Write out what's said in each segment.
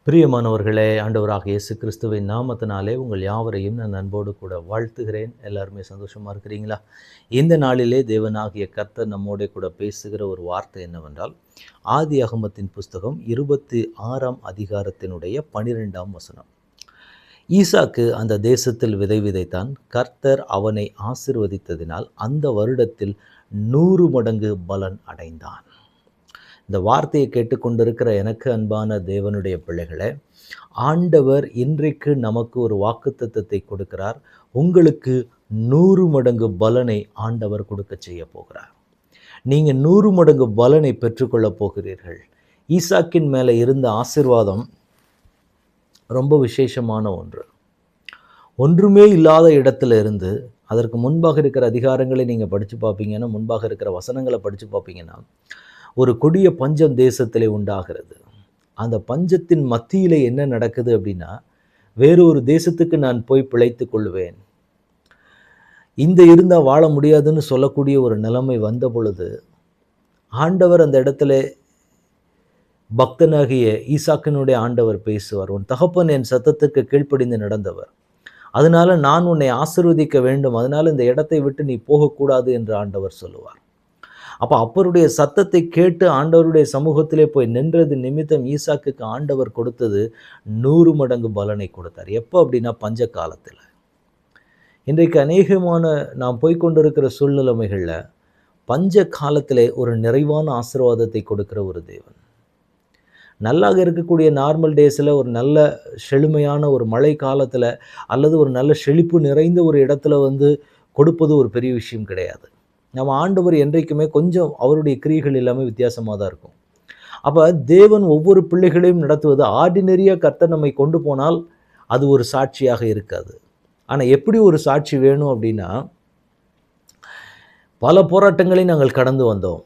பிரியமானவர்களே, ஆண்டவராக இயேசு கிறிஸ்துவின் நாமத்தினாலே உங்கள் யாவரையும் நான் அன்போடு கூட வாழ்த்துகிறேன். எல்லாருமே சந்தோஷமா இருக்கிறீங்களா? இந்த நாளிலே தேவனாகிய கர்த்தர் நம்மோடே கூட பேசுகிற ஒரு வார்த்தை என்னவென்றால், ஆதியாகமத்தின் புஸ்தகம் 26ஆம் அதிகாரத்தினுடைய 12ஆம் வசனம். ஈசாக்கு அந்த தேசத்தில் விதை விதைத்தான். கர்த்தர் அவனை ஆசீர்வதித்ததினால் அந்த வருடத்தில் 100 மடங்கு பலன் அடைந்தான். இந்த வார்த்தையை கேட்டுக்கொண்டிருக்கிற எனக்கு அன்பான தேவனுடைய பிள்ளைகளே, ஆண்டவர் இன்றைக்கு நமக்கு ஒரு வாக்குத்தத்தத்தை கொடுக்கிறார். உங்களுக்கு 100 மடங்கு பலனை ஆண்டவர் கொடுக்க செய்ய போகிறார். நீங்க 100 மடங்கு பலனை பெற்றுக்கொள்ளப் போகிறீர்கள். ஈசாக்கின் மேலே இருந்த ஆசீர்வாதம் ரொம்ப விசேஷமான ஒன்று. ஒன்றுமே இல்லாத இடத்துல இருந்து அதற்கு முன்பாக இருக்கிற அதிகாரங்களை நீங்கள் படித்து பார்ப்பீங்கன்னா, முன்பாக இருக்கிற வசனங்களை படித்து பார்ப்பீங்கன்னா, ஒரு கொடிய பஞ்சம் தேசத்திலே உண்டாகிறது. அந்த பஞ்சத்தின் மத்தியிலே என்ன நடக்குது அப்படின்னா, வேறொரு தேசத்துக்கு நான் போய் பிழைத்து கொள்வேன், இந்த இருந்தால் வாழ முடியாதுன்னு சொல்லக்கூடிய ஒரு நிலைமை வந்த பொழுது, ஆண்டவர் அந்த இடத்துல பக்தனாகிய ஈசாக்கினுடைய ஆண்டவர் பேசுவார். உன் தகப்பன் என் சத்தத்துக்கு கீழ்ப்படிந்து நடந்தவர், அதனால நான் உன்னை ஆசீர்வதிக்க வேண்டும், அதனால இந்த இடத்தை விட்டு நீ போகக்கூடாது என்று ஆண்டவர் சொல்லுவார். அப்போ அப்பருடைய சத்தத்தை கேட்டு ஆண்டவருடைய சமூகத்திலே போய் நின்றது நிமித்தம் ஈசாக்குக்கு ஆண்டவர் கொடுத்தது 100 மடங்கு பலனை கொடுத்தார். எப்போ அப்படின்னா, பஞ்ச காலத்தில். இன்றைக்கு அநேகமான நாம் போய்கொண்டிருக்கிற சூழ்நிலைமைகளில் பஞ்ச காலத்திலே ஒரு நிறைவான ஆசீர்வாதத்தை கொடுக்கிற ஒரு தேவன். நல்லாக இருக்கக்கூடிய நார்மல் டேஸில் ஒரு நல்ல செழுமையான ஒரு மழை காலத்தில் அல்லது ஒரு நல்ல செழிப்பு நிறைந்த ஒரு இடத்துல கொடுப்பது ஒரு பெரிய விஷயம் கிடையாது. நம்ம ஆண்டவர் என்றைக்குமே கொஞ்சம் அவருடைய கிரியைகள் எல்லாமே வித்தியாசமாக தான் இருக்கும். அப்போ தேவன் ஒவ்வொரு பிள்ளைகளையும் நடத்துவது ஆர்டினரியாக கர்த்தர் நம்மை கொண்டு போனால் அது ஒரு சாட்சியாக இருக்காது. ஆனால் எப்படி ஒரு சாட்சி வேணும் அப்படின்னா, பல போராட்டங்களை நாங்கள் கடந்து வந்தோம்,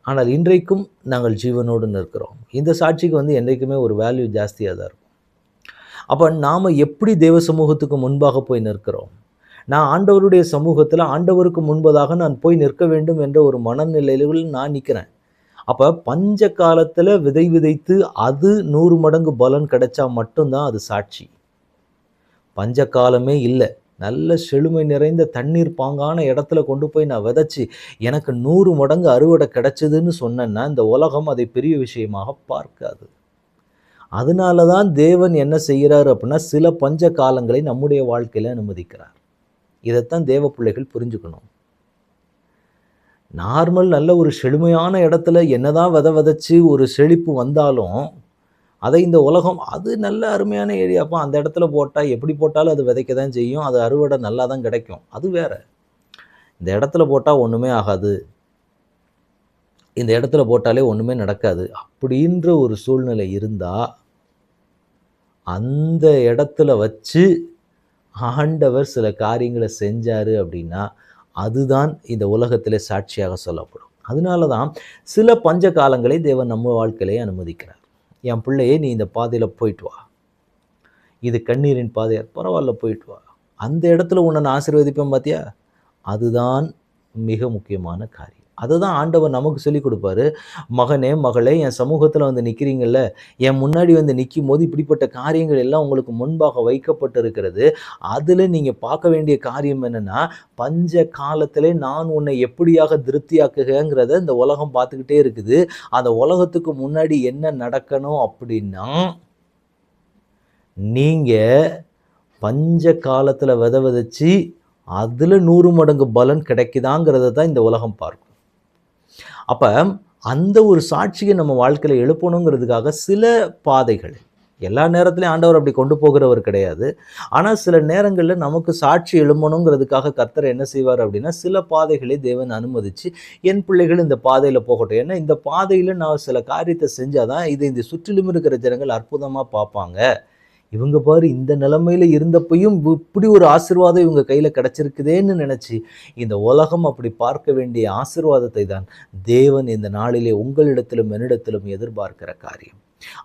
ஆனால் இன்றைக்கும் நாங்கள் ஜீவனோடு நிற்கிறோம். இந்த சாட்சிக்கு என்றைக்குமே ஒரு வேல்யூ ஜாஸ்தியாக தான் இருக்கும். அப்போ நாம் எப்படி தேவ சமூகத்துக்கு முன்பாக போய் நிற்கிறோம்? நான் ஆண்டவருடைய சமூகத்தில் ஆண்டவருக்கு முன்பதாக நான் போய் நிற்க வேண்டும் என்ற ஒரு மனநிலையில் நான் நிற்கிறேன். அப்போ பஞ்ச காலத்தில் விதை விதைத்து அது 100 மடங்கு பலன் கிடைச்சா மட்டும்தான் அது சாட்சி. பஞ்ச காலமே இல்லை, நல்ல செழுமை நிறைந்த தண்ணீர் பாங்கான இடத்துல கொண்டு போய் நான் விதைச்சி எனக்கு 100 மடங்கு அறுவடை கிடைச்சதுன்னு சொன்னேன்னா இந்த உலகம் அதை பெரிய விஷயமாக பார்க்காது. அதனால தான் தேவன் என்ன செய்கிறார் அப்படின்னா, சில பஞ்ச காலங்களை நம்முடைய வாழ்க்கையில் அனுமதிக்கிறார். இதைத்தான் தேவ பிள்ளைகள் புரிஞ்சுக்கணும். நார்மல் நல்ல ஒரு செழுமையான இடத்துல என்னதான் விதைச்சு ஒரு செழிப்பு வந்தாலும் அதை இந்த உலகம் அது நல்ல அருமையான ஏரியாப்பா, அந்த இடத்துல போட்டால் எப்படி போட்டாலும் அது விதைக்க தான் செய்யும், அது அறுவடை நல்லா தான் கிடைக்கும், அது வேற. இந்த இடத்துல போட்டால் ஒன்றுமே ஆகாது, இந்த இடத்துல போட்டாலே ஒன்றுமே நடக்காது அப்படின்ற ஒரு சூழ்நிலை இருந்தால் அந்த இடத்துல வச்சு ஆண்டவர் சில காரியங்களை செஞ்சார் அப்படின்னா அதுதான் இந்த உலகத்திலே சாட்சியாக சொல்லப்படும். அதனால தான் சில பஞ்ச காலங்களை தேவன் நம்ம வாழ்க்கையிலே அனுமதிக்கிறார். என் பிள்ளையே, நீ இந்த பாதையில் போயிட்டு வா, இது கண்ணீரின் பாதையார், பரவாயில்ல போயிட்டு வா, அந்த இடத்துல உன்னை நான் ஆசீர்வதிப்பேன் பார்த்தியா, அதுதான் மிக முக்கியமான காரியம். அதை தான் ஆண்டவர் நமக்கு சொல்லிக் கொடுப்பாரு. மகனே மகளே, என் சமூகத்தில் நிற்கிறீங்கள்ல, என் முன்னாடி நிற்கும் போது இப்படிப்பட்ட காரியங்கள் எல்லாம் உங்களுக்கு முன்பாக வைக்கப்பட்டு இருக்கிறது. அதில் நீங்கள் பார்க்க வேண்டிய காரியம் என்னென்னா, பஞ்ச காலத்திலே நான் உன்னை எப்படியாக திருப்தியாக்குகிறேங்கிறத இந்த உலகம் பார்த்துக்கிட்டே இருக்குது. அந்த உலகத்துக்கு முன்னாடி என்ன நடக்கணும் அப்படின்னா, நீங்கள் பஞ்ச காலத்தில் விதைச்சு அதில் 100 மடங்கு பலன் கிடைக்குதாங்கிறத தான் இந்த உலகம் பார்க்கும். அப்போ அந்த ஒரு சாட்சியை நம்ம வாழ்க்கையில் எழுப்பணுங்கிறதுக்காக சில பாதைகள், எல்லா நேரத்துலையும் ஆண்டவர் அப்படி கொண்டு போகிறவர் கிடையாது. ஆனால் சில நேரங்களில் நமக்கு சாட்சி எழும்பணுங்கிறதுக்காக கர்த்தர் என்ன செய்வார் அப்படின்னா, சில பாதைகளை தேவன் அனுமதித்து என் பிள்ளைகள் இந்த பாதையில் போகட்டும், ஏன்னா இந்த பாதையில் நான் சில காரியத்தை செஞ்சால் தான் இதை இந்த சுற்றிலும் இருக்கிற ஜனங்கள் அற்புதமாக பார்ப்பாங்க. இவங்க பாரு, இந்த நிலைமையில் இருந்தப்பையும் இப்படி ஒரு ஆசீர்வாதம் இவங்க கையில் கிடச்சிருக்குதேன்னு நினச்சி இந்த உலகம் அப்படி பார்க்க வேண்டிய ஆசீர்வாதத்தை தான் தேவன் இந்த நாளிலே உங்களிடத்திலும் என்னிடத்திலும் எதிர்பார்க்கிற காரியம்.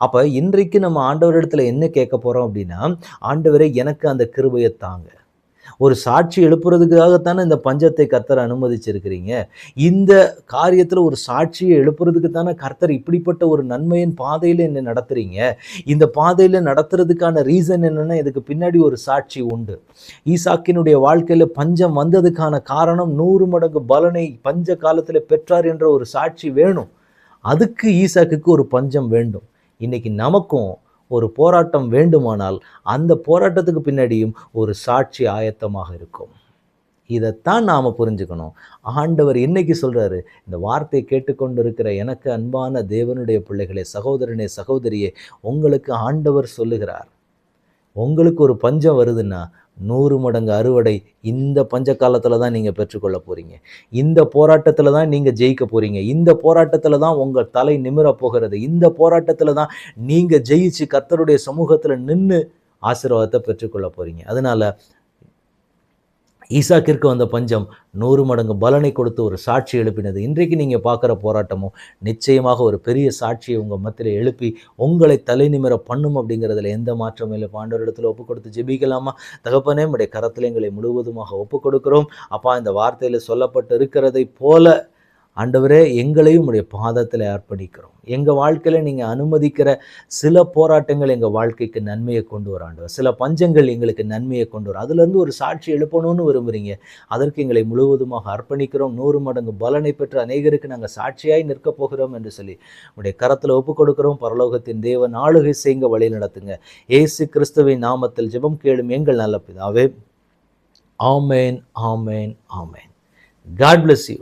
அப்போ இன்றைக்கு நம்ம ஆண்டவரிடத்தில் என்ன கேட்க போகிறோம் அப்படின்னா, ஆண்டவரே எனக்கு அந்த கிருபையை தாங்க, ஒரு சாட்சி எழுப்புறதுக்காகத்தானே இந்த பஞ்சத்தை கர்த்தர் அனுமதிச்சிருக்கிறீங்க. இந்த காரியத்தில் ஒரு சாட்சியை எழுப்புறதுக்கு தானே கர்த்தர் இப்படிப்பட்ட ஒரு நன்மையின் பாதையில் என்னை நடத்துறீங்க. இந்த பாதையில் நடத்துறதுக்கான ரீசன் என்னன்னா, இதுக்கு பின்னாடி ஒரு சாட்சி உண்டு. ஈசாக்கினுடைய வாழ்க்கையில் பஞ்சம் வந்ததுக்கான காரணம் 100 மடங்கு பலனை பஞ்ச காலத்தில் பெற்றார் என்ற ஒரு சாட்சி வேணும். அதுக்கு ஈசாக்குக்கு ஒரு பஞ்சம் வேண்டும். இன்னைக்கு நமக்கும் ஒரு போராட்டம் வேண்டுமானால் அந்த போராட்டத்துக்கு பின்னாடியும் ஒரு சாட்சி ஆயத்தமாக இருக்கும். இதைத்தான் நாம் புரிஞ்சுக்கணும். ஆண்டவர் இன்னைக்கு சொல்கிறாரு, இந்த வார்த்தையை கேட்டுக்கொண்டிருக்கிற எனக்கு அன்பான தேவனுடைய பிள்ளைகளே, சகோதரனே சகோதரியே, உங்களுக்கு ஆண்டவர் சொல்லுகிறார், உங்களுக்கு ஒரு பஞ்சம் வருதுன்னா 100 மடங்கு அறுவடை இந்த பஞ்ச காலத்தில் தான் நீங்கள் பெற்றுக்கொள்ள போகிறீங்க. இந்த போராட்டத்தில் தான் நீங்கள் ஜெயிக்க போகிறீங்க. இந்த போராட்டத்தில் தான் உங்கள் தலை நிமிர போகிறது. இந்த போராட்டத்தில் தான் நீங்கள் ஜெயிச்சு கர்த்தருடைய சமூகத்தில் நின்று ஆசீர்வாதத்தை பெற்றுக்கொள்ள போகிறீங்க. அதனால் ஈசாக்கிற்கு வந்த பஞ்சம் 100 மடங்கு பலனை கொடுத்து ஒரு சாட்சி எழுப்பினது. இன்றைக்கு நீங்கள் பார்க்குற போராட்டமும் நிச்சயமாக ஒரு பெரிய சாட்சியை உங்கள் மத்தியில் எழுப்பி உங்களை தலை நிமிர பண்ணும் அப்படிங்கிறதுல எந்த மாற்றமும் இல்லை. ஆண்டவரிடத்தில் ஒப்பு கொடுத்து ஜெபிக்கலாமா? தகப்பனே, உம்முடைய கரத்தில் எங்களை முழுவதுமாக ஒப்பு கொடுக்கிறோம். அப்பா, இந்த வார்த்தையில் சொல்லப்பட்டு இருக்கிறதை போல ஆண்டவரே, எங்களையும் உடைய பாதத்தில் அர்ப்பணிக்கிறோம். எங்கள் வாழ்க்கையில் நீங்கள் அனுமதிக்கிற சில போராட்டங்கள் எங்கள் வாழ்க்கைக்கு நன்மையை கொண்டு வர ஆண்டவர், சில பஞ்சங்கள் எங்களுக்கு நன்மையை கொண்டு வரும். அதுலேருந்து ஒரு சாட்சி எழுப்பணும்னு விரும்புகிறீங்க. அதற்கு எங்களை முழுவதுமாக அர்ப்பணிக்கிறோம். 100 மடங்கு பலனை பெற்று அநேகருக்கு நாங்கள் சாட்சியாய் நிற்கப் போகிறோம் என்று சொல்லி உடைய கரத்தில் ஒப்பு கொடுக்கிறோம். பரலோகத்தின் தேவன் ஆளுகை செய்யுங்க, வழி நடத்துங்க. இயேசு கிறிஸ்துவின் நாமத்தில் ஜெபம் கேளும் எங்கள் நல்ல பிதாவே. ஆமேன், ஆமேன், ஆமேன். God bless you.